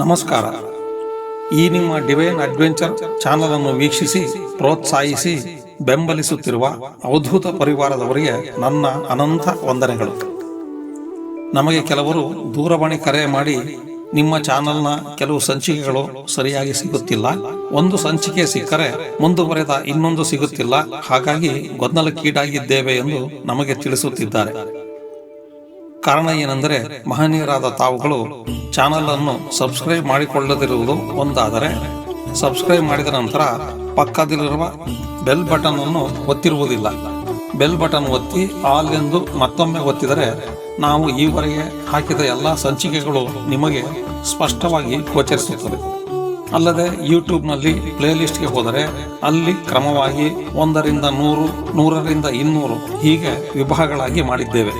ನಮಸ್ಕಾರ. ಈ ನಿಮ್ಮ ಡಿವೈನ್ ಅಡ್ವೆಂಚರ್ ಚಾನಲ್ ಅನ್ನು ವೀಕ್ಷಿಸಿ ಪ್ರೋತ್ಸಾಹಿಸಿ ಬೆಂಬಲಿಸುತ್ತಿರುವ ಅವಧೂತ ಪರಿವಾರದವರಿಗೆ ನನ್ನ ಅನಂತ ವಂದನೆಗಳು. ನಮಗೆ ಕೆಲವರು ದೂರವಾಣಿ ಕರೆ ಮಾಡಿ ನಿಮ್ಮ ಚಾನಲ್ನ ಕೆಲವು ಸಂಚಿಕೆಗಳು ಸರಿಯಾಗಿ ಸಿಗುತ್ತಿಲ್ಲ, ಒಂದು ಸಂಚಿಕೆ ಸಿಕ್ಕರೆ ಮುಂದುವರೆದ ಇನ್ನೊಂದು ಸಿಗುತ್ತಿಲ್ಲ, ಹಾಗಾಗಿ ಗೊಂದಲಕ್ಕೀಡಾಗಿದ್ದೇವೆ ಎಂದು ನಮಗೆ ತಿಳಿಸುತ್ತಿದ್ದಾರೆ. ಕಾರಣ ಏನೆಂದರೆ, ಮಹನೀಯರಾದ ತಾವುಗಳು ಚಾನಲ್ ಅನ್ನು ಸಬ್ಸ್ಕ್ರೈಬ್ ಮಾಡಿಕೊಳ್ಳದಿರುವುದು ಒಂದಾದರೆ, ಸಬ್ಸ್ಕ್ರೈಬ್ ಮಾಡಿದ ನಂತರ ಪಕ್ಕದಲ್ಲಿರುವ ಬೆಲ್ ಬಟನ್ ಅನ್ನು ಒತ್ತಿರುವುದಿಲ್ಲ. ಬೆಲ್ ಬಟನ್ ಒತ್ತಿ ಆಲ್ ಎಂದು ಮತ್ತೊಮ್ಮೆ ಒತ್ತಿದರೆ ನಾವು ಈವರೆಗೆ ಹಾಕಿದ ಎಲ್ಲ ಸಂಚಿಕೆಗಳು ನಿಮಗೆ ಸ್ಪಷ್ಟವಾಗಿ ಗೋಚರಿಸುತ್ತದೆ. ಅಲ್ಲದೆ ಯೂಟ್ಯೂಬ್ನಲ್ಲಿ ಪ್ಲೇಲಿಸ್ಟ್ಗೆ ಹೋದರೆ ಅಲ್ಲಿ ಕ್ರಮವಾಗಿ 1ರಿಂದ 100, 100ರಿಂದ 200 ಹೀಗೆ ವಿಭಾಗಗಳಾಗಿ ಮಾಡಿದ್ದೇವೆ.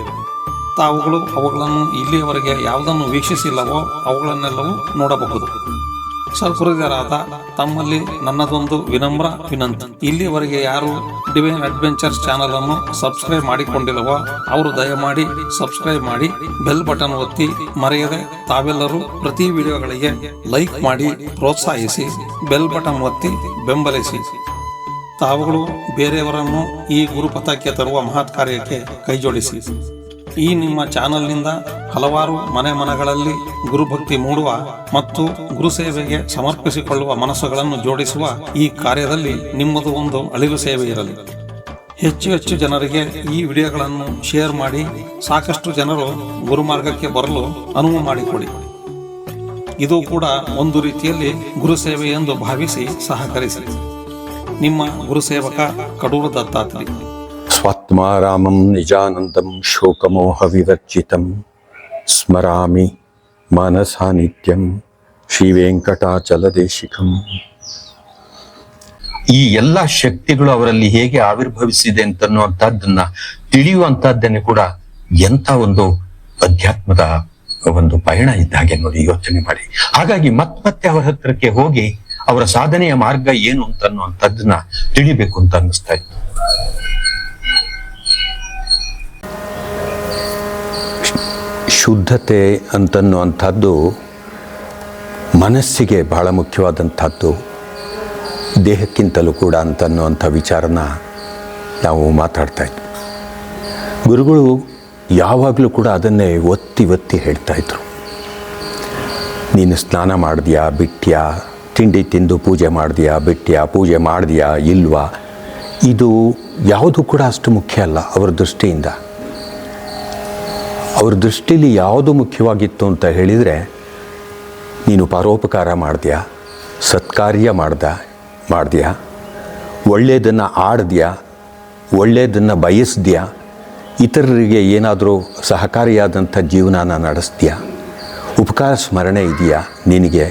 ತಾವುಗಳು ಅವುಗಳನ್ನು ಇಲ್ಲಿಯವರೆಗೆ ಯಾವುದನ್ನು ವೀಕ್ಷಿಸಿಲ್ಲವೋ ಅವುಗಳನ್ನೆಲ್ಲವೂ ನೋಡಬಹುದು. ಸಹೃದಯರಾದ ತಮ್ಮಲ್ಲಿ ನನ್ನದೊಂದು ವಿನಮ್ರ ವಿನಂತಿ, ಇಲ್ಲಿಯವರೆಗೆ ಯಾರು ಡಿವೈನ್ ಅಡ್ವೆಂಚರ್ಸ್ ಚಾನಲ್ ಅನ್ನು ಸಬ್ಸ್ಕ್ರೈಬ್ ಮಾಡಿಕೊಂಡಿಲ್ಲವೋ ಅವರು ದಯಮಾಡಿ ಸಬ್ಸ್ಕ್ರೈಬ್ ಮಾಡಿ, ಬೆಲ್ ಬಟನ್ ಒತ್ತಿ ಮರೆಯದೆ ತಾವೆಲ್ಲರೂ ಪ್ರತಿ ವಿಡಿಯೋಗಳಿಗೆ ಲೈಕ್ ಮಾಡಿ ಪ್ರೋತ್ಸಾಹಿಸಿ, ಬೆಲ್ ಬಟನ್ ಒತ್ತಿ ಬೆಂಬಲಿಸಿ. ತಾವುಗಳು ಬೇರೆಯವರನ್ನು ಈ ಗುರುಪಥಕ್ಕೆ ತರುವ ಮಹತ್ ಕಾರ್ಯಕ್ಕೆ ಕೈಜೋಡಿಸಿ. ಈ ನಿಮ್ಮ ಚಾನಲ್ನಿಂದ ಹಲವಾರು ಮನೆಗಳಲ್ಲಿ ಗುರುಭಕ್ತಿ ಮೂಡುವ ಮತ್ತು ಗುರುಸೇವೆಗೆ ಸಮರ್ಪಿಸಿಕೊಳ್ಳುವ ಮನಸ್ಸುಗಳನ್ನು ಜೋಡಿಸುವ ಈ ಕಾರ್ಯದಲ್ಲಿ ನಿಮ್ಮದು ಒಂದು ಅಳಿಲು ಸೇವೆ ಇರಲಿ. ಹೆಚ್ಚು ಜನರಿಗೆ ಈ ವಿಡಿಯೋಗಳನ್ನು ಶೇರ್ ಮಾಡಿ ಸಾಕಷ್ಟು ಜನರು ಗುರುಮಾರ್ಗಕ್ಕೆ ಬರಲು ಅನುವು ಮಾಡಿಕೊಡಿ. ಇದು ಕೂಡ ಒಂದು ರೀತಿಯಲ್ಲಿ ಗುರುಸೇವೆ ಎಂದು ಭಾವಿಸಿ ಸಹಕರಿಸಿ. ನಿಮ್ಮ ಗುರುಸೇವಕ ಕಡೂರು ದತ್ತಾತ್ರಿ. ಸ್ವಾತ್ಮಾರಾಮಂ ನಿಜಾನಂದಂ ಶೋಕಮೋಹ ವಿವರ್ಜಿತಂ ಸ್ಮರಾಮಿ ಮನಸಾ ನಿತ್ಯಂ ಶ್ರೀ ವೆಂಕಟಾಚಲದೇಶಿಕಂ. ಈ ಎಲ್ಲ ಶಕ್ತಿಗಳು ಅವರಲ್ಲಿ ಹೇಗೆ ಆವಿರ್ಭವಿಸಿದೆ ಅಂತನ್ನುವಂತಹದ್ದನ್ನ ತಿಳಿಯುವಂತಹದ್ದನ್ನೇ ಕೂಡ ಎಂತ ಒಂದು ಅಧ್ಯಾತ್ಮದ ಒಂದು ಪಯಣ ಇದ್ದಾಗೆ ನೋಡಿ, ಯೋಚನೆ ಮಾಡಿ. ಹಾಗಾಗಿ ಮತ್ತೆ ಅವರ ಹತ್ರಕ್ಕೆ ಹೋಗಿ ಅವರ ಸಾಧನೆಯ ಮಾರ್ಗ ಏನು ಅಂತನ್ನುವಂಥದ್ದನ್ನ ತಿಳಿಬೇಕು ಅಂತ ಅನ್ನಿಸ್ತಾ ಇತ್ತು. ಶುದ್ಧತೆ ಅಂತನ್ನುವಂಥದ್ದು ಮನಸ್ಸಿಗೆ ಬಹಳ ಮುಖ್ಯವಾದಂಥದ್ದು, ದೇಹಕ್ಕಿಂತಲೂ ಕೂಡ ಅಂತನ್ನುವಂಥ ವಿಚಾರನ ನಾವು ಮಾತಾಡ್ತಾ ಇದ್ವಿ. ಗುರುಗಳು ಯಾವಾಗಲೂ ಕೂಡ ಅದನ್ನೇ ಒತ್ತಿ ಹೇಳ್ತಾಯಿದ್ರು. ನೀನು ಸ್ನಾನ ಮಾಡಿದ್ಯಾ ಬಿಟ್ಯಾ, ತಿಂಡಿ ತಿಂದು ಪೂಜೆ ಮಾಡಿದ್ಯಾ ಬಿಟ್ಯಾ, ಪೂಜೆ ಮಾಡಿದ್ಯಾ ಇಲ್ವಾ, ಇದು ಯಾವುದು ಕೂಡ ಅಷ್ಟು ಮುಖ್ಯ ಅಲ್ಲ ಅವರ ದೃಷ್ಟಿಯಿಂದ. ಅವ್ರ ದೃಷ್ಟಿಲಿ ಯಾವುದು ಮುಖ್ಯವಾಗಿತ್ತು ಅಂತ ಹೇಳಿದರೆ, ನೀನು ಪರೋಪಕಾರ ಮಾಡಿದ್ಯಾ, ಸತ್ಕಾರ್ಯ ಮಾಡಿದ್ಯಾ, ಒಳ್ಳೆಯದನ್ನು ಆಡಿದ್ಯಾ, ಒಳ್ಳೆಯದನ್ನು ಬಯಸಿದ್ಯಾ, ಇತರರಿಗೆ ಏನಾದರೂ ಸಹಕಾರಿಯಾದಂಥ ಜೀವನನ ನಡೆಸ್ತೀಯಾ, ಉಪಕಾರ ಸ್ಮರಣೆ ಇದೆಯಾ ನಿನಗೆ,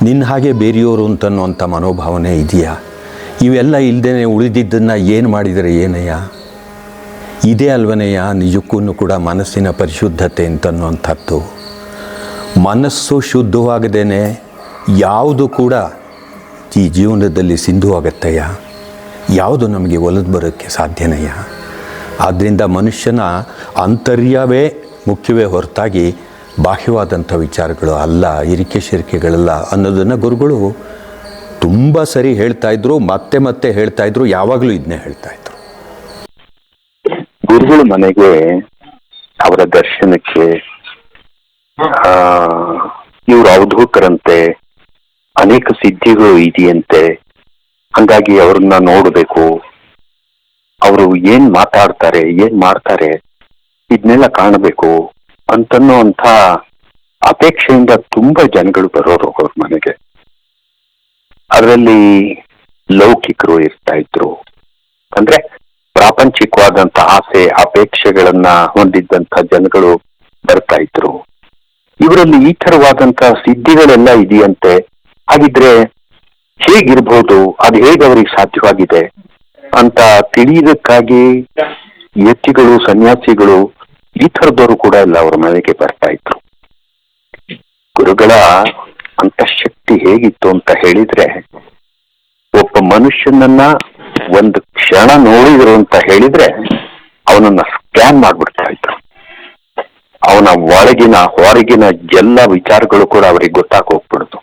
ನಿನ್ನ ಹಾಗೆ ಬೇರೆಯೋರು ಅಂತನ್ನುವಂಥ ಮನೋಭಾವನೆ ಇದೆಯಾ, ಇವೆಲ್ಲ ಇಲ್ಲದೇ ಉಳಿದಿದ್ದನ್ನು ಏನು ಮಾಡಿದರೆ ಏನಯ್ಯ, ಇದೇ ಅಲ್ವನೆಯ ನಿಜಕ್ಕೂ ಕೂಡ ಮನಸ್ಸಿನ ಪರಿಶುದ್ಧತೆ ಅಂತನ್ನುವಂಥದ್ದು. ಮನಸ್ಸು ಶುದ್ಧವಾಗದೇನೆ ಯಾವುದು ಕೂಡ ಈ ಜೀವನದಲ್ಲಿ ಸಿಂಧುವಾಗತ್ತಯ್ಯ, ಯಾವುದು ನಮಗೆ ಒಲಿದು ಬರೋಕ್ಕೆ ಸಾಧ್ಯನಯ್ಯ. ಆದ್ದರಿಂದ ಮನುಷ್ಯನ ಆಂತರ್ಯವೇ ಮುಖ್ಯವೇ ಹೊರತಾಗಿ ಬಾಹ್ಯವಾದಂಥ ವಿಚಾರಗಳು ಅಲ್ಲ, ಇರಿಕೆ ಶಿರಿಕೆಗಳಲ್ಲ ಅನ್ನೋದನ್ನು ಗುರುಗಳು ತುಂಬ ಸರಿ ಹೇಳ್ತಾಯಿದ್ರು, ಮತ್ತೆ ಹೇಳ್ತಾಯಿದ್ರು, ಯಾವಾಗಲೂ ಇದನ್ನೇ ಹೇಳ್ತಾಯಿದ್ರು. ಗುರುಗಳ ಮನೆಗೆ ಅವರ ದರ್ಶನಕ್ಕೆ ಇವರು ಅವಧೂತರಂತೆ, ಅನೇಕ ಸಿದ್ಧಿಗಳು ಇದೆಯಂತೆ, ಹಂಗಾಗಿ ಅವ್ರನ್ನ ನೋಡಬೇಕು, ಅವರು ಏನ್ ಮಾತಾಡ್ತಾರೆ ಏನ್ ಮಾಡ್ತಾರೆ ಇದನ್ನೆಲ್ಲ ಕಾಣಬೇಕು ಅಂತನ್ನುವಂಥ ಅಪೇಕ್ಷೆಯಿಂದ ತುಂಬಾ ಜನಗಳು ಬರೋರು ಅವ್ರ ಮನೆಗೆ. ಅದರಲ್ಲಿ ಲೌಕಿಕರು ಇರ್ತಾ ಇದ್ರು, ಅಂದ್ರೆ ಪ್ರಾಪಂಚಿಕವಾದಂತ ಆಸೆ ಅಪೇಕ್ಷೆಗಳನ್ನ ಹೊಂದಿದ್ದಂತ ಜನಗಳು ಬರ್ತಾ ಇದ್ರು. ಇವರಲ್ಲಿ ಈ ತರವಾದಂತ ಸಿದ್ಧಿಗಳೆಲ್ಲ ಇದೆಯಂತೆ, ಹಾಗಿದ್ರೆ ಹೇಗಿರ್ಬೋದು, ಅದು ಹೇಗೆ ಅವ್ರಿಗೆ ಸಾಧ್ಯವಾಗಿದೆ ಅಂತ ತಿಳಿಯೋದಕ್ಕಾಗಿ ಯತಿಗಳು, ಸನ್ಯಾಸಿಗಳು ಈ ಥರದವರು ಕೂಡ ಎಲ್ಲ ಅವರ ಮನೆಗೆ ಬರ್ತಾ ಇದ್ರು. ಗುರುಗಳ ಅಂತಃಶಕ್ತಿ ಹೇಗಿತ್ತು ಅಂತ ಹೇಳಿದ್ರೆ, ಒಬ್ಬ ಮನುಷ್ಯನನ್ನ ಒಂದು ಕ್ಷಣ ನೋಡಿದ್ರು ಅಂತ ಹೇಳಿದ್ರೆ ಅವನನ್ನ ಸ್ಕ್ಯಾನ್ ಮಾಡ್ಬಿಡ್ತಾ ಇದ್ರು. ಅವನ ಒಳಗಿನ ಹೊರಗಿನ ಎಲ್ಲ ವಿಚಾರಗಳು ಕೂಡ ಅವರಿಗೆ ಗೊತ್ತಾಗ ಹೋಗ್ಬಿಡ್ತು.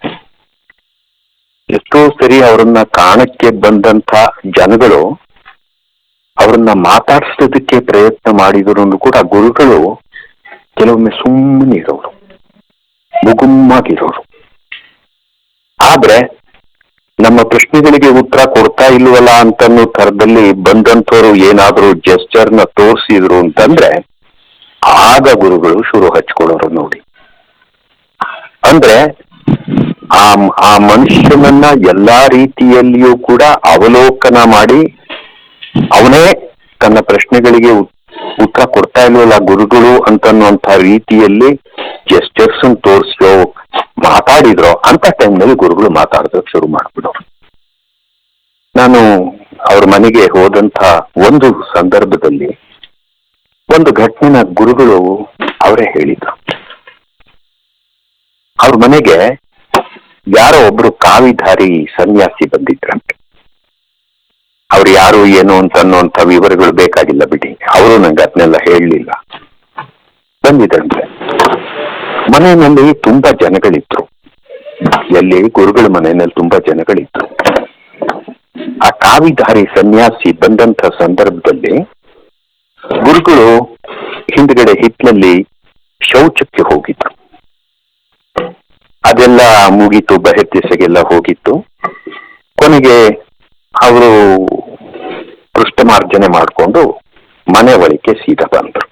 ಎಷ್ಟೋ ಸರಿ ಅವರನ್ನ ಕಾಣಕ್ಕೆ ಬಂದಂತ ಜನಗಳು ಅವರನ್ನ ಮಾತಾಡ್ಸೋದಕ್ಕೆ ಪ್ರಯತ್ನ ಮಾಡಿದ್ರು ಕೂಡ ಗುರುಗಳು ಕೆಲವೊಮ್ಮೆ ಸುಮ್ಮನೆ ಇರೋರು, ಮುಗುಮ್ಮಾಗಿರೋರು. ಆದ್ರೆ ನಮ್ಮ ಪ್ರಶ್ನೆಗಳಿಗೆ ಉತ್ತರ ಕೊಡ್ತಾ ಇಲ್ವಲ್ಲ ಅಂತನ್ನೋ ಥರದಲ್ಲಿ ಬಂದಂಥವ್ರು ಏನಾದ್ರೂ ಜೆಸ್ಚರ್ನ ತೋರಿಸಿದ್ರು ಅಂತಂದ್ರೆ ಆಗ ಗುರುಗಳು ಶುರು ಹಚ್ಕೊಳ್ಳೋರು ನೋಡಿ. ಅಂದ್ರೆ ಆ ಮನುಷ್ಯನನ್ನ ಎಲ್ಲಾ ರೀತಿಯಲ್ಲಿಯೂ ಕೂಡ ಅವಲೋಕನ ಮಾಡಿ ಅವನೇ ತನ್ನ ಪ್ರಶ್ನೆಗಳಿಗೆ ಉತ್ತರ ಕೊಡ್ತಾ ಇಲ್ವಲ್ಲ ಗುರುಗಳು ಅಂತನ್ನುವಂಥ ರೀತಿಯಲ್ಲಿ ಜೆಸ್ಚರ್ಸ್ ತೋರಿಸೋ ಮಾತಾಡಿದ್ರೋ ಅಂತ ಟೈಮ್ನಲ್ಲಿ ಗುರುಗಳು ಮಾತಾಡೋದಕ್ಕೆ ಶುರು ಮಾಡ್ಬಿಡೋರು. ನಾನು ಅವ್ರ ಮನೆಗೆ ಹೋದಂತ ಒಂದು ಸಂದರ್ಭದಲ್ಲಿ ಒಂದು ಘಟನೆನ ಗುರುಗಳು ಅವರೇ ಹೇಳಿದ್ರು. ಅವ್ರ ಮನೆಗೆ ಯಾರೋ ಒಬ್ರು ಕಾವಿಧಾರಿ ಸನ್ಯಾಸಿ ಬಂದಿದ್ರಂತೆ. ಅವ್ರು ಯಾರು ಏನು ಅಂತನ್ನುವಂಥ ವಿವರಗಳು ಬೇಕಾಗಿಲ್ಲ ಬಿಡಿ, ಅವರು ನಂಗೆ ಅದನ್ನೆಲ್ಲ ಹೇಳಲಿಲ್ಲ. ಬಂದಿದ್ರಂತೆ. ಮನೆಯಲ್ಲಿ ತುಂಬಾ ಜನಗಳಿದ್ರು. ಎಲ್ಲಿ? ಗುರುಗಳ ಮನೆಯಲ್ಲಿ ತುಂಬಾ ಜನಗಳಿದ್ರು. ಆ ಕಾವಿಧಾರಿ ಸನ್ಯಾಸಿ ಬಂದಂತ ಸಂದರ್ಭದಲ್ಲಿ ಗುರುಗಳು ಹಿಂದ್ಗಡೆ ಹಿತ್ಲಲ್ಲಿ ಶೌಚಕ್ಕೆ ಹೋಗಿದ್ರು. ಅದೆಲ್ಲ ಮುಗೀತು, ಬಹಿರ್ದೆಸೆಗೆಲ್ಲ ಹೋಗಿತ್ತು. ಕೊನೆಗೆ ಅವರು ಪೃಷ್ಠಮಾರ್ಜನೆ ಮಾಡಿಕೊಂಡು ಮನೆ ಒಳಗೆ ಸೀದಾ ಬಂದರು.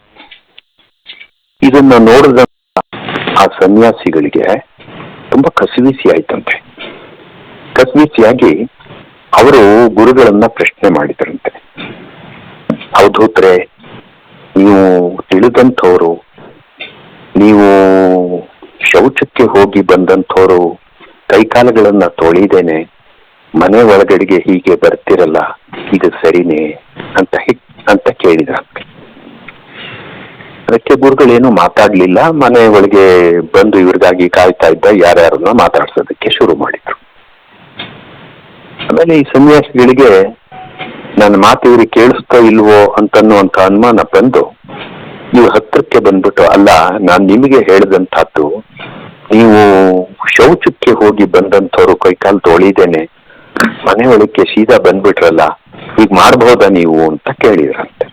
ಇದನ್ನ ನೋಡಿದ ಆ ಸನ್ಯಾಸಿಗಳಿಗೆ ತುಂಬಾ ಕಸಿವಿಸಿ ಆಯ್ತಂತೆ. ಕಸಿವಿಸಿಯಾಗಿ ಅವರು ಗುರುಗಳನ್ನ ಪ್ರಶ್ನೆ ಮಾಡಿದ್ರಂತೆ. ಅವಧೂತ್ರೆ, ನೀವು ತಿಳಿದಂಥವ್ರು, ನೀವು ಶೌಚಕ್ಕೆ ಹೋಗಿ ಬಂದಂಥವ್ರು ಕೈಕಾಲುಗಳನ್ನ ತೊಳಿದೇನೆ ಮನೆ ಒಳಗಡೆಗೆ ಹೀಗೆ ಬರ್ತಿರಲ್ಲ, ಇದು ಸರಿನೇ ಅಂತ ಕೇಳಿದ್ರಂತೆ. ಅದಕ್ಕೆ ಗುರುಗಳೇನು ಮಾತಾಡ್ಲಿಲ್ಲ. ಮನೆ ಒಳಗೆ ಬಂದು ಇವ್ರಿಗಾಗಿ ಕಾಯ್ತಾ ಇದ್ದ ಯಾರ್ಯಾರನ್ನ ಮಾತಾಡ್ಸೋದಕ್ಕೆ ಶುರು ಮಾಡಿದ್ರು. ಆಮೇಲೆ ಈ ಸನ್ಯಾಸಿಗಳಿಗೆ ನನ್ನ ಮಾತು ಇವ್ರಿಗೆ ಕೇಳಿಸ್ತೋ ಇಲ್ವೋ ಅಂತನ್ನುವಂತ ಅನುಮಾನ ಬಂದು ನೀವು ಹತ್ರಕ್ಕೆ ಬಂದ್ಬಿಟ್ಟು, ಅಲ್ಲ, ನಾನ್ ನಿಮಗೆ ಹೇಳಿದಂತಹದ್ದು ನೀವು ಶೌಚಕ್ಕೆ ಹೋಗಿ ಬಂದಂಥವ್ರು ಕೈಕಾಲು ತೊಳಿದೇನೆ ಮನೆ ಒಳಕ್ಕೆ ಸೀದಾ ಬಂದ್ಬಿಟ್ರಲ್ಲ, ಈಗ ಮಾಡಬಹುದಾ ನೀವು ಅಂತ ಕೇಳಿದ್ರಂತೆ.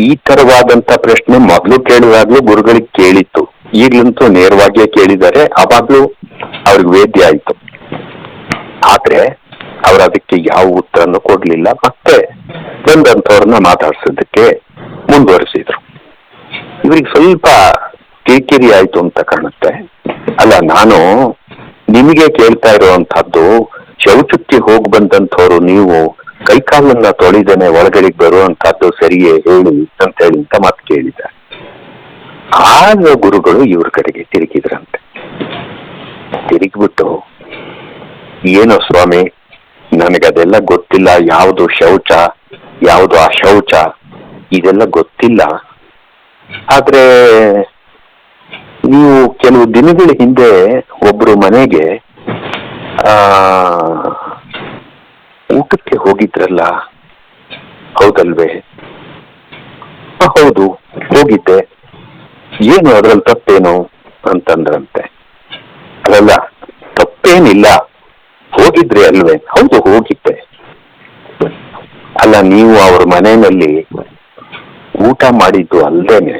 ಈ ತರವಾದಂತ ಪ್ರಶ್ನೆ ಮೊದಲು ಕೇಳಿದಾಗ್ಲೂ ಗುರುಗಳಿಗೆ ಕೇಳಿತ್ತು. ಈಗ್ಲಂತೂ ನೇರವಾಗಿಯೇ ಕೇಳಿದ್ದಾರೆ. ಅವಾಗ್ಲೂ ಅವ್ರಿಗೆ ವೇದ್ಯ ಆಯ್ತು. ಆದ್ರೆ ಅವ್ರು ಅದಕ್ಕೆ ಯಾವ ಉತ್ತರನೂ ಕೊಡ್ಲಿಲ್ಲ. ಮತ್ತೆ ಬಂದಂಥವ್ರನ್ನ ಮಾತಾಡ್ಸೋದಕ್ಕೆ ಮುಂದುವರಿಸಿದ್ರು. ಇವ್ರಿಗೆ ಸ್ವಲ್ಪ ಕಿರಿಕಿರಿ ಆಯ್ತು ಅಂತ ಕಾಣುತ್ತೆ. ಅಲ್ಲ, ನಾನು ನಿಮಗೆ ಕೇಳ್ತಾ ಇರುವಂತಹದ್ದು ಶೌಚಕ್ಕೆ ಹೋಗಿ ಬಂದಂಥವ್ರು ನೀವು ಕೈಕಾಲನ್ನ ತೊಳಿದೇನೆ ಒಳಗಡೆಗೆ ಬರುವಂತಹದ್ದು ಸರಿಯೇ ಹೇಳಿ ಅಂತ ಹೇಳಿ ಅಂತ ಮಾತು ಕೇಳಿದ್ದಾರೆ. ಆಗ ಗುರುಗಳು ಇವ್ರ ಕಡೆಗೆ ತಿರುಗಿದ್ರಂತೆ. ತಿರುಗಿಬಿಟ್ಟು, ಏನೋ ಸ್ವಾಮಿ, ನನಗದೆಲ್ಲ ಗೊತ್ತಿಲ್ಲ, ಯಾವುದು ಶೌಚ ಯಾವುದು ಅಶೌಚ ಇದೆಲ್ಲ ಗೊತ್ತಿಲ್ಲ. ಆದ್ರೆ ನೀವು ಕೆಲವು ದಿನಗಳ ಹಿಂದೆ ಒಬ್ರು ಮನೆಗೆ ಊಟಕ್ಕೆ ಹೋಗಿದ್ರಲ್ಲ, ಹೌದಲ್ವೇ? ಹೌದು, ಹೋಗಿದ್ದೆ. ಏನು ಅದ್ರಲ್ಲಿ ತಪ್ಪೇನು ಅಂತಂದ್ರಂತೆ. ಅದಲ್ಲ, ತಪ್ಪೇನಿಲ್ಲ, ಹೋಗಿದ್ರಿ ಅಲ್ವೇ? ಹೌದು, ಹೋಗಿದ್ದೆ. ಅಲ್ಲ, ನೀವು ಅವ್ರ ಮನೆಯಲ್ಲಿ ಊಟ ಮಾಡಿದ್ದು ಅಲ್ದೇನೆ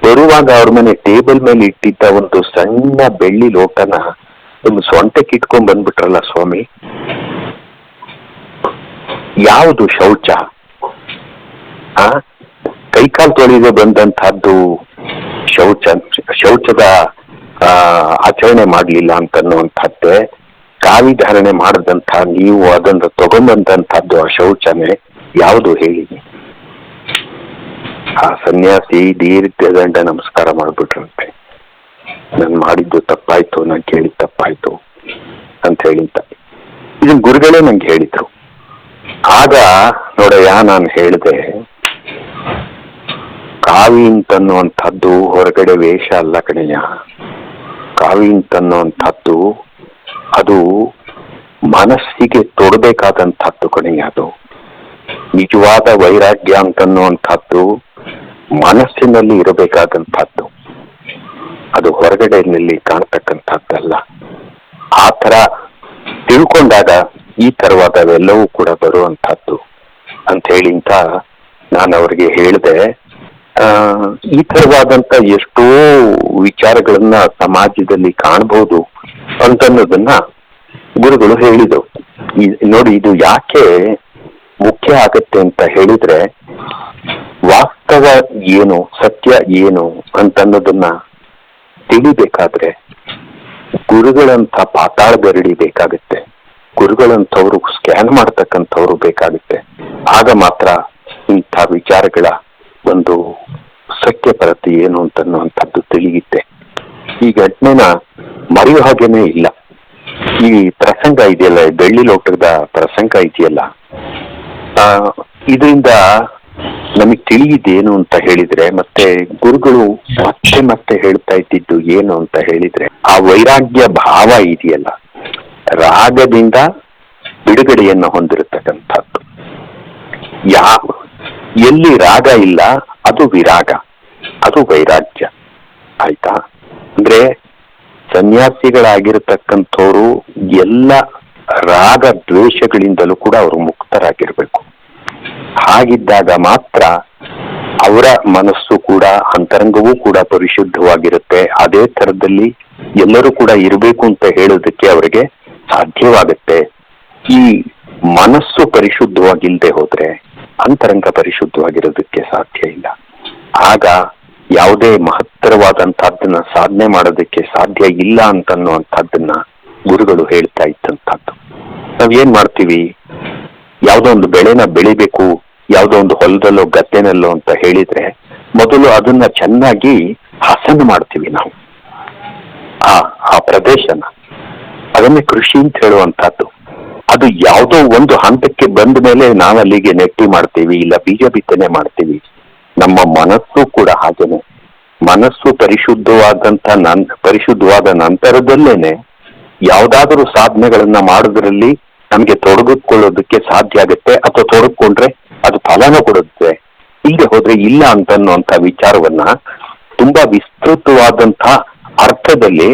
ಬರುವಾಗ ಅವ್ರ ಮನೆ ಟೇಬಲ್ ಮೇಲೆ ಇಟ್ಟಿದ್ದ ಒಂದು ಸಣ್ಣ ಬೆಳ್ಳಿ ಲೋಟನ ಒಂದು ಸೊಂಟಕ್ಕೆ ಇಟ್ಕೊಂಡ್ ಬಂದ್ಬಿಟ್ರಲ್ಲ ಸ್ವಾಮಿ, ಯಾವುದು ಶೌಚ? ಕೈಕಾಲು ತೊಳೆದು ಬಂದಂತಹದ್ದು ಶೌಚದ ಆಚರಣೆ ಮಾಡ್ಲಿಲ್ಲ ಅಂತನ್ನುವಂಥದ್ದೇ. ಕಾವಿಧಾರಣೆ ಮಾಡದಂತ ನೀವು ಅದನ್ನು ತಗೊಂಬಂದಂತಹದ್ದು ಆ ಶೌಚನೆ ಯಾವುದು ಹೇಳಿ? ಆ ಸನ್ಯಾಸಿ ದೀರ್ಘದಂಡ ನಮಸ್ಕಾರ ಮಾಡ್ಬಿಟ್ರಂತೆ. ನಾನು ಮಾಡಿದ್ದು ತಪ್ಪಾಯ್ತು, ನಾನು ಕೇಳಿದ ತಪ್ಪಾಯ್ತು, ಅಂತ ಹೇಳಿಂತ ಇದನ್ ಗುರುಗಳೇ ನಂಗೆ ಹೇಳಿದ್ರು. ಆಗ ನೋಡಯ್ಯ ನಾನು ಹೇಳಿದೆ, ಕಾವಿ ಅಂತನ್ನುವಂಥದ್ದು ಹೊರಗಡೆ ವೇಷ ಅಲ್ಲ ಕಣಯ್ಯ. ಕಾವಿ ಅಂತನ್ನುವಂಥದ್ದು ಅದು ಮನಸ್ಸಿಗೆ ತೊಡಬೇಕಾದಂಥದ್ದು ಕಣಯ್ಯ. ಅದು ನಿಜವಾದ ವೈರಾಗ್ಯ ಅಂತನ್ನುವಂಥದ್ದು ಮನಸ್ಸಿನಲ್ಲಿ ಇರಬೇಕಾದಂಥದ್ದು, ಅದು ಹೊರಗಡೆಯಲ್ಲಿ ಕಾಣ್ತಕ್ಕಂಥದ್ದಲ್ಲ. ಆ ತರ ತಿಳ್ಕೊಂಡಾಗ ಈ ತರವಾದವೆಲ್ಲವೂ ಕೂಡ ಬರುವಂತಹದ್ದು ಅಂತ ಹೇಳಿಂತ ನಾನು ಅವ್ರಿಗೆ ಹೇಳಿದೆ. ಈ ತರವಾದಂತ ಎಷ್ಟೋ ವಿಚಾರಗಳನ್ನ ಸಮಾಜದಲ್ಲಿ ಕಾಣಬಹುದು ಅಂತನ್ನೋದನ್ನ ಗುರುಗಳು ಹೇಳಿದ್ರು. ನೋಡಿ, ಇದು ಯಾಕೆ ಮುಖ್ಯ ಆಗತ್ತೆ ಅಂತ ಹೇಳಿದ್ರೆ, ವಾಸ್ತವ ಏನು, ಸತ್ಯ ಏನು ಅಂತನ್ನೋದನ್ನ ತಿಳಿಬೇಕಾದ್ರೆ ಗುರುಗಳಂತ ಪಾತಾಳ ಗರಡಿ ಬೇಕಾಗುತ್ತೆ, ಗುರುಗಳಂತವ್ರು ಸ್ಕ್ಯಾನ್ ಮಾಡ್ತಕ್ಕಂಥವ್ರು ಬೇಕಾಗುತ್ತೆ. ಆಗ ಮಾತ್ರ ಇಂಥ ವಿಚಾರಗಳ ಒಂದು ಸತ್ಯಪರತೆ ಏನು ಅಂತನ್ನುವಂಥದ್ದು ತಿಳಿಯುತ್ತೆ. ಈ ಘಟನೆನ ಮರೆಯೋ ಹಾಗೇನೆ ಇಲ್ಲ. ಈ ಪ್ರಸಂಗ ಇದೆಯಲ್ಲ, ಬೆಳ್ಳಿ ಲೋಟದ ಪ್ರಸಂಗ ಇದೆಯಲ್ಲ, ಇದರಿಂದ ನಮಗ್ ತಿಳಿಯುದೇನು ಅಂತ ಹೇಳಿದ್ರೆ, ಮತ್ತೆ ಗುರುಗಳು ಮತ್ತೆ ಮತ್ತೆ ಹೇಳ್ತಾ ಇದ್ದಿದ್ದು ಏನು ಅಂತ ಹೇಳಿದ್ರೆ, ಆ ವೈರಾಗ್ಯ ಭಾವ ಇದೆಯಲ್ಲ, ರಾಗದಿಂದ ಬಿಡುಗಡೆಯನ್ನು ಹೊಂದಿರತಕ್ಕಂಥದ್ದು. ಎಲ್ಲಿ ರಾಗ ಇಲ್ಲ ಅದು ವಿರಾಗ, ಅದು ವೈರಾಗ್ಯ. ಆಯ್ತಾ? ಅಂದ್ರೆ ಸನ್ಯಾಸಿಗಳಾಗಿರ್ತಕ್ಕಂಥವ್ರು ಎಲ್ಲ ರಾಗ ದ್ವೇಷಗಳಿಂದಲೂ ಕೂಡ ಅವರು ಮುಕ್ತರಾಗಿರ್ಬೇಕು. ಹಾಗಿದ್ದಾಗ ಮಾತ್ರ ಅವರ ಮನಸ್ಸು ಕೂಡ, ಅಂತರಂಗವೂ ಕೂಡ ಪರಿಶುದ್ಧವಾಗಿರುತ್ತೆ. ಅದೇ ತರದಲ್ಲಿ ಎಲ್ಲರೂ ಕೂಡ ಇರಬೇಕು ಅಂತ ಹೇಳೋದಕ್ಕೆ ಅವರಿಗೆ ಸಾಧ್ಯವಾಗುತ್ತೆ. ಈ ಮನಸ್ಸು ಪರಿಶುದ್ಧವಾಗಿಲ್ಲದೆ ಹೋದ್ರೆ ಅಂತರಂಗ ಪರಿಶುದ್ಧವಾಗಿರೋದಕ್ಕೆ ಸಾಧ್ಯ ಇಲ್ಲ. ಆಗ ಯಾವುದೇ ಮಹತ್ತರವಾದಂತಹದ್ದನ್ನ ಸಾಧನೆ ಮಾಡೋದಕ್ಕೆ ಸಾಧ್ಯ ಇಲ್ಲ ಅಂತನ್ನುವಂಥದ್ದನ್ನ ಗುರುಗಳು ಹೇಳ್ತಾ ಇದ್ದಂಥದ್ದು. ನಾವೇನ್ ಮಾಡ್ತೀವಿ, ಯಾವುದೋ ಒಂದು ಬೆಳೆನ ಬೆಳಿಬೇಕು, ಯಾವುದೋ ಒಂದು ಹೊಲದಲ್ಲೋ ಗದ್ದೆನಲ್ಲೋ ಅಂತ ಹೇಳಿದ್ರೆ ಮೊದಲು ಅದನ್ನ ಚೆನ್ನಾಗಿ ಹಸನು ಮಾಡ್ತೀವಿ ನಾವು, ಆ ಪ್ರದೇಶನ. ಅದನ್ನೇ ಕೃಷಿ ಅಂತ ಹೇಳುವಂತಹದ್ದು. ಅದು ಯಾವುದೋ ಒಂದು ಹಂತಕ್ಕೆ ಬಂದ ಮೇಲೆ ನಾವಲ್ಲಿಗೆ ನೆಟ್ಟಿ ಮಾಡ್ತೀವಿ, ಇಲ್ಲ ಬೀಜ ಬಿತ್ತನೆ ಮಾಡ್ತೀವಿ. ನಮ್ಮ ಮನಸ್ಸು ಕೂಡ ಹಾಗೇನೆ. ಮನಸ್ಸು ಪರಿಶುದ್ಧವಾದ ನಂತರದಲ್ಲೇನೆ ಯಾವ್ದಾದರೂ ಸಾಧನೆಗಳನ್ನ ಮಾಡೋದ್ರಲ್ಲಿ ನಮ್ಗೆ ತೊಡಗಿಕೊಳ್ಳೋದಕ್ಕೆ ಸಾಧ್ಯ ಆಗುತ್ತೆ. ಅಥವಾ ತೊಡಗಿಕೊಂಡ್ರೆ ಅದು ಫಲನ ಕೊಡುತ್ತೆ, ಇಲ್ಲದೆ ಹೋದ್ರೆ ಇಲ್ಲ ಅಂತನ್ನುವಂತ ವಿಚಾರವನ್ನ ತುಂಬಾ ವಿಸ್ತೃತವಾದಂತ ಅರ್ಥದಲ್ಲಿ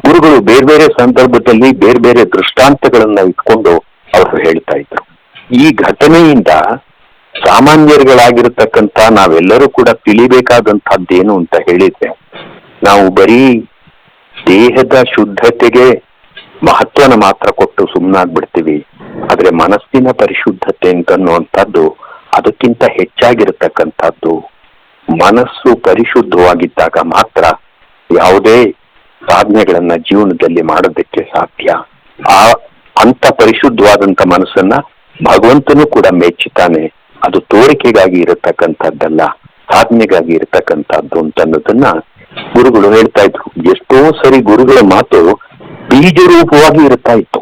ಗುರುಗಳು ಬೇರೆ ಬೇರೆ ಸಂದರ್ಭದಲ್ಲಿ ಬೇರೆ ಬೇರೆ ದೃಷ್ಟಾಂತಗಳನ್ನ ಇಟ್ಕೊಂಡು ಅವರು ಹೇಳ್ತಾ ಇದ್ರು. ಈ ಘಟನೆಯಿಂದ ಸಾಮಾನ್ಯರುಗಳಾಗಿರ್ತಕ್ಕಂಥ ನಾವೆಲ್ಲರೂ ಕೂಡ ತಿಳಿಬೇಕಾದಂತಹದ್ದೇನು ಅಂತ ಹೇಳಿದ್ರೆ, ನಾವು ಬರೀ ದೇಹದ ಶುದ್ಧತೆಗೆ ಮಹತ್ವನ ಮಾತ್ರ ಕೊಟ್ಟು ಸುಮ್ಮನಾಗ್ಬಿಡ್ತೀವಿ. ಆದ್ರೆ ಮನಸ್ಸಿನ ಪರಿಶುದ್ಧತೆ ಅಂತನ್ನುವಂಥದ್ದು ಅದಕ್ಕಿಂತ ಹೆಚ್ಚಾಗಿರತಕ್ಕಂಥದ್ದು. ಮನಸ್ಸು ಪರಿಶುದ್ಧವಾಗಿದ್ದಾಗ ಮಾತ್ರ ಯಾವುದೇ ಸಾಧನೆಗಳನ್ನ ಜೀವನದಲ್ಲಿ ಮಾಡೋದಕ್ಕೆ ಸಾಧ್ಯ. ಅಂತ ಪರಿಶುದ್ಧವಾದಂತ ಮನಸ್ಸನ್ನ ಭಗವಂತನೂ ಕೂಡ ಮೆಚ್ಚುತ್ತಾನೆ. ಅದು ತೋರಿಕೆಗಾಗಿ ಇರತಕ್ಕಂಥದ್ದಲ್ಲ, ಸಾಧನೆಗಾಗಿ ಇರತಕ್ಕಂಥದ್ದು ಅಂತನ್ನೋದನ್ನ ಗುರುಗಳು ಹೇಳ್ತಾ ಇದ್ರು. ಎಷ್ಟೋ ಸರಿ ಗುರುಗಳ ಮಾತು ಬೀಜ ರೂಪವಾಗಿ ಇರ್ತಾ ಇತ್ತು.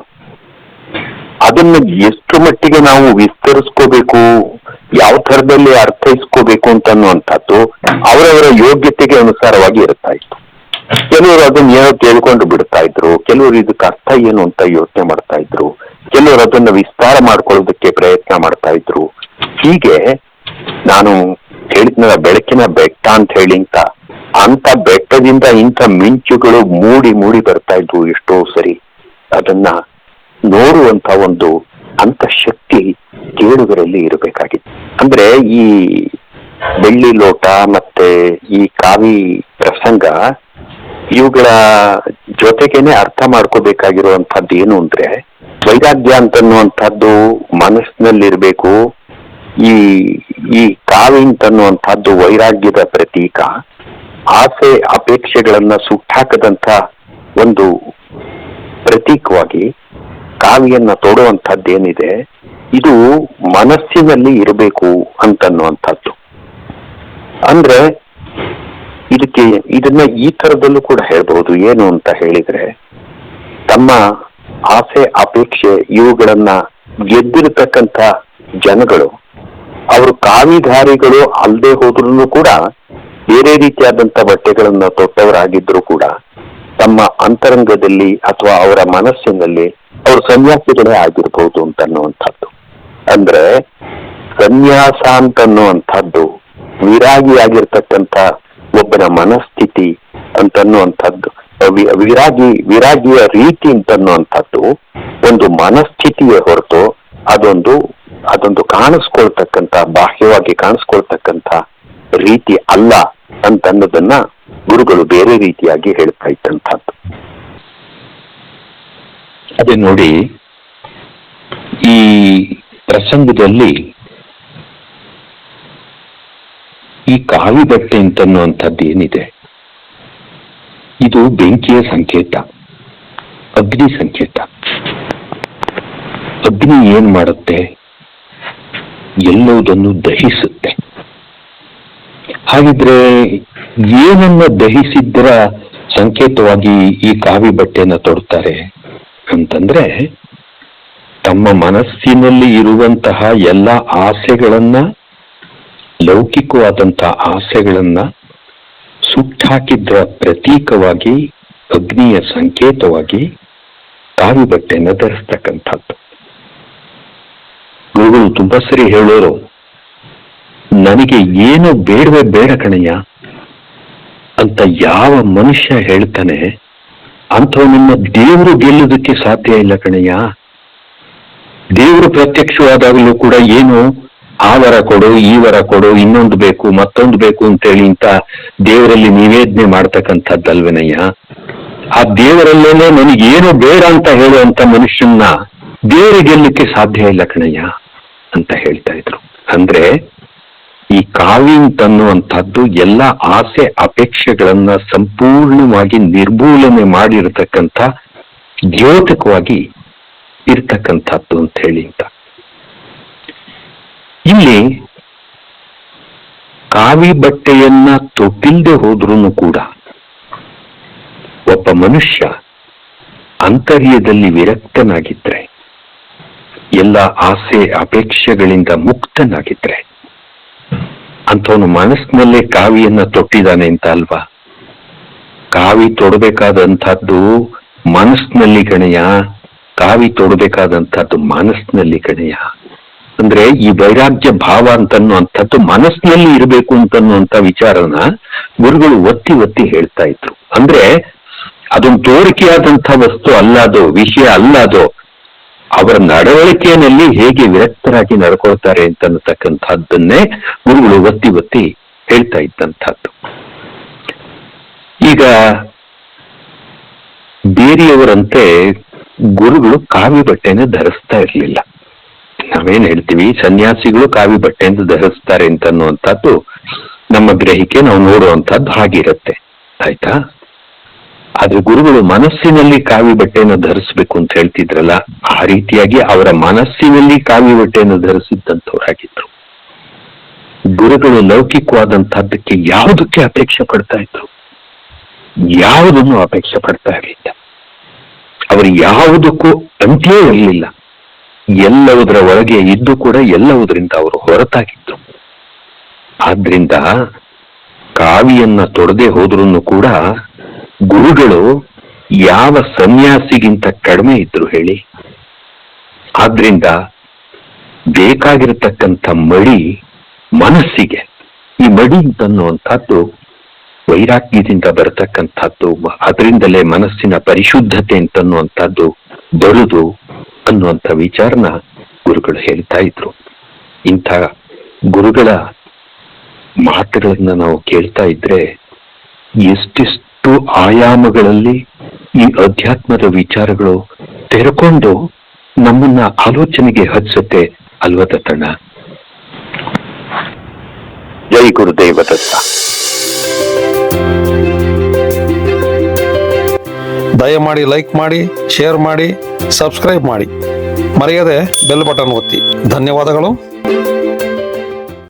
ಅದನ್ನ ಎಷ್ಟು ಮಟ್ಟಿಗೆ ನಾವು ವಿಸ್ತರಿಸ್ಕೋಬೇಕು, ಯಾವ ತರದಲ್ಲಿ ಅರ್ಥೈಸ್ಕೋಬೇಕು ಅಂತನ್ನುವಂಥದ್ದು ಅವರವರ ಯೋಗ್ಯತೆಗೆ ಅನುಸಾರವಾಗಿ ಇರ್ತಾ ಇತ್ತು. ಕೆಲವರು ಅದನ್ನ ಏನೋ ಕೇಳ್ಕೊಂಡು ಬಿಡ್ತಾ ಇದ್ರು, ಕೆಲವರು ಇದಕ್ಕೆ ಅರ್ಥ ಏನು ಅಂತ ಯೋಚನೆ ಮಾಡ್ತಾ ಇದ್ರು, ಕೆಲವರು ಅದನ್ನ ವಿಸ್ತಾರ ಮಾಡ್ಕೊಳ್ಳೋದಕ್ಕೆ ಪ್ರಯತ್ನ ಮಾಡ್ತಾ ಇದ್ರು. ಹೀಗೆ ನಾನು ಹೇಳಿದ್ನಲ್ಲ, ಬೆಳಕಿನ ಬೆಟ್ಟ ಅಂತ ಹೇಳಿ ಅಂತ ಬೆಟ್ಟದಿಂದ ಇಂಥ ಮಿಂಚುಗಳು ಮೂಡಿ ಬರ್ತಾ ಇದ್ವು ಎಷ್ಟೋ ಸರಿ. ಅದನ್ನ ನೋಡುವಂತ ಒಂದು ಅಂತಃಶಕ್ತಿ ಕೇಳುಗರಲ್ಲಿ ಇರಬೇಕಾಗಿತ್ತು. ಅಂದ್ರೆ ಈ ಬೆಳ್ಳಿ ಲೋಟ ಮತ್ತೆ ಈ ಕಾವಿ ಪ್ರಸಂಗ ಇವುಗಳ ಜೊತೆಗೇನೆ ಅರ್ಥ ಮಾಡ್ಕೋಬೇಕಾಗಿರುವಂತಹದ್ದು ಏನು ಅಂದ್ರೆ, ವೈರಾಗ್ಯ ಅಂತನ್ನುವಂಥದ್ದು ಮನಸ್ಸಿನಲ್ಲಿರ್ಬೇಕು. ಈ ಕಾವಿ ಅಂತನ್ನುವಂಥದ್ದು ವೈರಾಗ್ಯದ ಪ್ರತೀಕ. ಆಸೆ ಅಪೇಕ್ಷೆಗಳನ್ನ ಸುಟ್ಟಾಕದಂತ ಒಂದು ಪ್ರತೀಕವಾಗಿ ಕಾವಿಯನ್ನ ತೊಡುವಂಥದ್ದೇನಿದೆ, ಇದು ಮನಸ್ಸಿನಲ್ಲಿ ಇರಬೇಕು ಅಂತನ್ನುವಂಥದ್ದು. ಅಂದ್ರೆ ಇದನ್ನ ಈ ತರದಲ್ಲೂ ಕೂಡ ಹೇಳ್ಬಹುದು. ಏನು ಅಂತ ಹೇಳಿದ್ರೆ, ತಮ್ಮ ಆಸೆ ಅಪೇಕ್ಷೆ ಇವುಗಳನ್ನ ಗೆದ್ದಿರತಕ್ಕಂಥ ಜನಗಳು, ಅವರು ಕಾವಿಧಾರಿಗಳು ಅಲ್ಲದೆ ಹೋದ್ರೂ ಕೂಡ ಬೇರೆ ರೀತಿಯಾದಂತ ಬಟ್ಟೆಗಳನ್ನ ತೊಟ್ಟವರಾಗಿದ್ರು ಕೂಡ ತಮ್ಮ ಅಂತರಂಗದಲ್ಲಿ ಅಥವಾ ಅವರ ಮನಸ್ಸಿನಲ್ಲಿ ಅವರು ಸನ್ಯಾಸಿಗಳೇ ಆಗಿರ್ಬೋದು ಅಂತನ್ನುವಂಥದ್ದು. ಅಂದ್ರೆ ಸನ್ಯಾಸ ಅಂತನ್ನುವಂಥದ್ದು ವಿರಾಗಿಯಾಗಿರ್ತಕ್ಕಂಥ ಒಬ್ಬನ ಮನಸ್ಥಿತಿ ಅಂತನ್ನುವಂಥದ್ದು, ವಿರಾಗಿಯ ರೀತಿ ಅಂತನ್ನುವಂಥದ್ದು ಒಂದು ಮನಸ್ಥಿತಿಯ ಹೊರತು ಅದೊಂದು ಕಾಣಿಸ್ಕೊಳ್ತಕ್ಕಂಥ, ಬಾಹ್ಯವಾಗಿ ಕಾಣಿಸ್ಕೊಳ್ತಕ್ಕಂಥ ರೀತಿ ಅಲ್ಲ ಅಂತನ್ನೋದನ್ನ ಗುರುಗಳು ಬೇರೆ ರೀತಿಯಾಗಿ ಹೇಳ್ತಾ ಇದ್ದಂಥದ್ದು. ಅದೇ ನೋಡಿ, ಈ ಪ್ರಸಂಗದಲ್ಲಿ ಈ ಕಾವಿ ಬಟ್ಟೆ ಅಂತನ್ನುವಂಥದ್ದು ಏನಿದೆ, ಇದು ಬೆಂಕಿಯ ಸಂಕೇತ, ಅಗ್ನಿ ಸಂಕೇತ. ಅಗ್ನಿ ಏನ್ ಮಾಡುತ್ತೆ? ಎಲ್ಲವುದನ್ನು ದಹಿಸುತ್ತೆ. ಹಾಗಿದ್ರೆ ಏನನ್ನ ದಹಿಸಿದ್ರ ಸಂಕೇತವಾಗಿ ಈ ಕಾವಿ ಬಟ್ಟೆನ ತೊಡ್ತಾರೆ ಅಂತಂದ್ರೆ, ತಮ್ಮ ಮನಸ್ಸಿನಲ್ಲಿ ಇರುವಂತಹ ಎಲ್ಲ ಆಸೆಗಳನ್ನ, ಲೌಕಿಕವಾದಂತಹ ಆಸೆಗಳನ್ನ ಸುಟ್ಟಾಕಿದ್ರ ಪ್ರತೀಕವಾಗಿ, ಅಗ್ನಿಯ ಸಂಕೇತವಾಗಿ ಕಾವಿ ಬಟ್ಟೆನ ಧರಿಸ್ತಕ್ಕಂಥದ್ದು. ಗುರುಗಳು ತುಂಬಾ ಸರಿ ಹೇಳೋರು, ನನಗೆ ಏನು ಬೇಡವೇ ಬೇಡ ಕಣಯ್ಯ ಅಂತ ಯಾವ ಮನುಷ್ಯ ಹೇಳ್ತಾನೆ ಅಂಥವನನ್ನ ದೇವರು ಗೆಲ್ಲೋದಕ್ಕೆ ಸಾಧ್ಯ ಇಲ್ಲ ಕಣಯ್ಯ. ದೇವರು ಪ್ರತ್ಯಕ್ಷವಾದಾಗಲೂ ಕೂಡ ಏನು ಆ ವರ ಕೊಡು, ಈ ವರ ಕೊಡು, ಇನ್ನೊಂದು ಬೇಕು, ಮತ್ತೊಂದು ಬೇಕು ಅಂತೇಳಿ ಅಂತ ದೇವರಲ್ಲಿ ನಿವೇದನೆ ಮಾಡ್ತಕ್ಕಂಥದ್ದಲ್ವೇನಯ್ಯ. ಆ ದೇವರಲ್ಲೇನೆ ನನಗೇನು ಬೇಡ ಅಂತ ಹೇಳುವಂತ ಮನುಷ್ಯನ್ನ ದೇವರು ಗೆಲ್ಲಕ್ಕೆ ಸಾಧ್ಯ ಇಲ್ಲ ಕಣಯ್ಯ ಅಂತ ಹೇಳ್ತಾ ಇದ್ರು. ಅಂದ್ರೆ ಈ ಕಾವಿ ಅಂತನ್ನುವಂಥದ್ದು ಎಲ್ಲ ಆಸೆ ಅಪೇಕ್ಷೆಗಳನ್ನ ಸಂಪೂರ್ಣವಾಗಿ ನಿರ್ಮೂಲನೆ ಮಾಡಿರತಕ್ಕಂಥ, ದ್ಯೋತಕವಾಗಿ ಇರ್ತಕ್ಕಂಥದ್ದು ಅಂತ ಹೇಳಿ ಅಂತ. ಇಲ್ಲಿ ಕಾವಿ ಬಟ್ಟೆಯನ್ನ ತೊಟ್ಟಿಲ್ದೆ ಹೋದ್ರೂ ಕೂಡ ಒಬ್ಬ ಮನುಷ್ಯ ಅಂತರ್ಯದಲ್ಲಿ ವಿರಕ್ತನಾಗಿದ್ರೆ, ಎಲ್ಲ ಆಸೆ ಅಪೇಕ್ಷೆಗಳಿಂದ ಮುಕ್ತನಾಗಿದ್ರೆ, ಅಂಥವನು ಮನಸ್ಸಿನಲ್ಲೇ ಕಾವಿಯನ್ನ ತೊಟ್ಟಿದ್ದಾನೆ ಅಂತ ಅಲ್ವಾ. ಕಾವಿ ತೊಡಬೇಕಾದಂಥದ್ದು ಮನಸ್ಸಿನಲ್ಲಿ ಕಣೆಯ, ಕಾವಿ ತೊಡಬೇಕಾದಂಥದ್ದು ಮನಸ್ಸಿನಲ್ಲಿ ಕಣೆಯ. ಅಂದ್ರೆ ಈ ವೈರಾಗ್ಯ ಭಾವ ಅಂತನ್ನುವಂಥದ್ದು ಮನಸ್ಸಿನಲ್ಲಿ ಇರಬೇಕು ಅಂತನ್ನುವಂಥ ವಿಚಾರನ ಗುರುಗಳು ಒತ್ತಿ ಒತ್ತಿ ಹೇಳ್ತಾ ಇದ್ರು. ಅಂದ್ರೆ ಅದೊಂದು ತೋರಿಕೆಯಾದಂಥ ವಸ್ತು ಅಲ್ಲ, ಅದು ವಿಷಯ ಅಲ್ಲ, ಅದು ಅವರ ನಡವಳಿಕೆಯಲ್ಲಿ ಹೇಗೆ ವಿರಕ್ತರಾಗಿ ನಡ್ಕೊಳ್ತಾರೆ ಅಂತಕ್ಕಂಥದ್ದನ್ನೇ ಗುರುಗಳು ಒತ್ತಿ ಒತ್ತಿ ಹೇಳ್ತಾ ಇದ್ದಂಥದ್ದು. ಈಗ ಬೇರೆಯವರಂತೆ ಗುರುಗಳು ಕಾವಿ ಬಟ್ಟೆನ ಧರಿಸ್ತಾ ಇರ್ಲಿಲ್ಲ. ನಾವೇನ್ ಹೇಳ್ತೀವಿ, ಸನ್ಯಾಸಿಗಳು ಕಾವಿ ಬಟ್ಟೆಯಿಂದ ಧರಿಸ್ತಾರೆ ಅಂತನ್ನುವಂಥದ್ದು ನಮ್ಮ ಗ್ರಹಿಕೆ, ನಾವು ನೋಡುವಂಥದ್ದು ಹಾಗಿರುತ್ತೆ, ಆಯ್ತಾ. ಆದ್ರೆ ಗುರುಗಳು ಮನಸ್ಸಿನಲ್ಲಿ ಕಾವಿ ಬಟ್ಟೆಯನ್ನು ಧರಿಸ್ಬೇಕು ಅಂತ ಹೇಳ್ತಿದ್ರಲ್ಲ, ಆ ರೀತಿಯಾಗಿ ಅವರ ಮನಸ್ಸಿನಲ್ಲಿ ಕಾವಿ ಬಟ್ಟೆಯನ್ನು ಧರಿಸಿದ್ದಂಥವ್ರಾಗಿದ್ರು. ಗುರುಗಳು ಲೌಕಿಕವಾದಂತಹದ್ದಕ್ಕೆ ಯಾವುದಕ್ಕೆ ಅಪೇಕ್ಷೆ ಪಡ್ತಾ ಇದ್ರು? ಯಾವುದನ್ನು ಅಪೇಕ್ಷೆ ಪಡ್ತಾ ಇರಲಿಲ್ಲ. ಅವರು ಯಾವುದಕ್ಕೂ ಅಂತ್ಯ ಇರಲಿಲ್ಲ. ಎಲ್ಲವುದರ ಒಳಗೆ ಇದ್ದು ಕೂಡ ಎಲ್ಲವುದರಿಂದ ಅವರು ಹೊರತಾಗಿತ್ತು. ಆದ್ರಿಂದ ಕಾವಿಯನ್ನ ತೊಡದೆ ಹೋದ್ರೂ ಕೂಡ ಗುರುಗಳು ಯಾವ ಸನ್ಯಾಸಿಗಿಂತ ಕಡಿಮೆ ಇದ್ರು ಹೇಳಿ. ಆದ್ರಿಂದ ಬೇಕಾಗಿರತಕ್ಕಂಥ ಮಡಿ ಮನಸ್ಸಿಗೆ, ಈ ಮಡಿ ಅಂತನ್ನುವಂಥದ್ದು ವೈರಾಗ್ಯದಿಂದ ಬರತಕ್ಕಂಥದ್ದು, ಅದರಿಂದಲೇ ಮನಸ್ಸಿನ ಪರಿಶುದ್ಧತೆ ಅಂತನ್ನುವಂಥದ್ದು ಬರುದು ಅನ್ನುವಂಥ ವಿಚಾರನ ಗುರುಗಳು ಹೇಳ್ತಾ ಇದ್ರು. ಇಂಥ ಗುರುಗಳ ಮಾತುಗಳನ್ನ ನಾವು ಕೇಳ್ತಾ ಇದ್ರೆ ಎಷ್ಟೆಷ್ಟು ಆಯಾಮಗಳಲ್ಲಿ ಈ ಅಧ್ಯಾತ್ಮದ ವಿಚಾರಗಳು ತೆರೆಕೊಂಡು ನಮ್ಮನ್ನ ಆಲೋಚನೆಗೆ ಹಚ್ಚುತ್ತೆ ಅಲ್ವಾ ದತ್ತಣ್ಣ? ಜೈ ಗುರುದೇವ ದತ್ತ. ದಯಮಾಡಿ ಲೈಕ್ ಮಾಡಿ, ಶೇರ್ ಮಾಡಿ, ಸಬ್ಸ್ಕ್ರೈಬ್ ಮಾಡಿ, ಮರೆಯದೆ ಬೆಲ್ ಬಟನ್ ಒತ್ತಿ. ಧನ್ಯವಾದಗಳು.